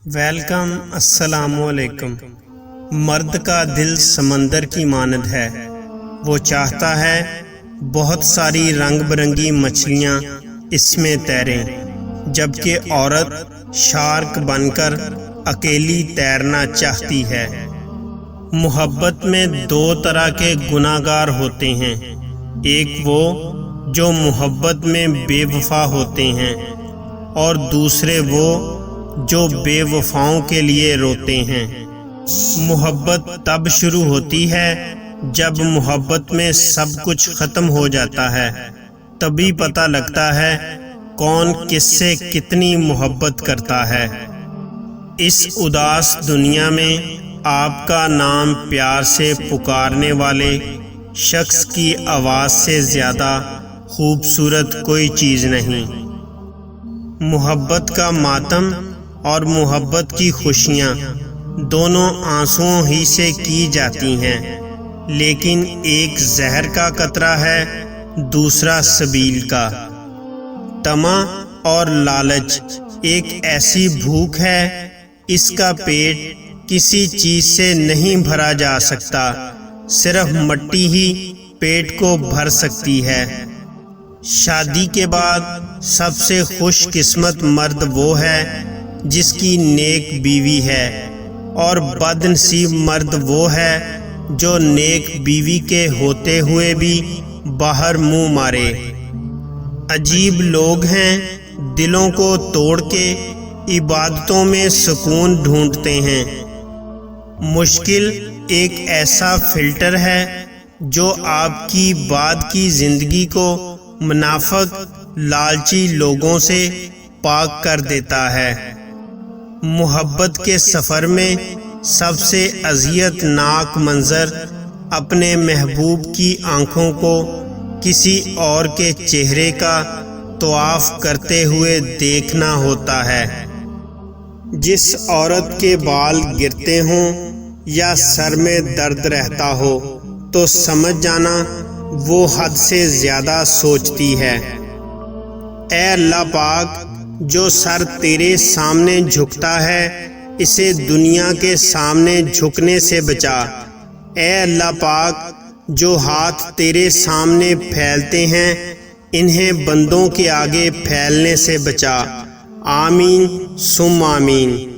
Welcome, السلام علیکم۔ مرد کا دل سمندر کی مانند ہے، وہ چاہتا ہے بہت ساری رنگ برنگی مچھلیاں اس میں تیریں، جبکہ عورت شارک بن کر اکیلی تیرنا چاہتی ہے۔ محبت میں دو طرح کے گناہ گار ہوتے ہیں، ایک وہ جو محبت میں بے وفا ہوتے ہیں، اور دوسرے وہ جو بے وفاؤں کے لیے روتے ہیں۔ محبت تب شروع ہوتی ہے جب محبت میں سب کچھ ختم ہو جاتا ہے، تبھی پتہ لگتا ہے کون کس سے کتنی محبت کرتا ہے۔ اس اداس دنیا میں آپ کا نام پیار سے پکارنے والے شخص کی آواز سے زیادہ خوبصورت کوئی چیز نہیں۔ محبت کا ماتم اور محبت کی خوشیاں دونوں آنسوؤں ہی سے کی جاتی ہیں، لیکن ایک زہر کا قطرہ ہے، دوسرا سبیل کا۔ طمع اور لالچ ایک ایسی بھوک ہے، اس کا پیٹ کسی چیز سے نہیں بھرا جا سکتا، صرف مٹی ہی پیٹ کو بھر سکتی ہے۔ شادی کے بعد سب سے خوش قسمت مرد وہ ہے جس کی نیک بیوی ہے، اور بد نصیب مرد وہ ہے جو نیک بیوی کے ہوتے ہوئے بھی باہر منہ مارے۔ عجیب لوگ ہیں، دلوں کو توڑ کے عبادتوں میں سکون ڈھونڈتے ہیں۔ مشکل ایک ایسا فلٹر ہے جو آپ کی بعد کی زندگی کو منافق لالچی لوگوں سے پاک کر دیتا ہے۔ محبت کے سفر میں سب سے اذیت ناک منظر اپنے محبوب کی آنکھوں کو کسی اور کے چہرے کا طواف کرتے ہوئے دیکھنا ہوتا ہے۔ جس عورت کے بال گرتے ہوں یا سر میں درد رہتا ہو تو سمجھ جانا وہ حد سے زیادہ سوچتی ہے۔ اے اللہ پاک، جو سر تیرے سامنے جھکتا ہے اسے دنیا کے سامنے جھکنے سے بچا۔ اے اللہ پاک، جو ہاتھ تیرے سامنے پھیلتے ہیں انہیں بندوں کے آگے پھیلنے سے بچا۔ آمین ثم آمین۔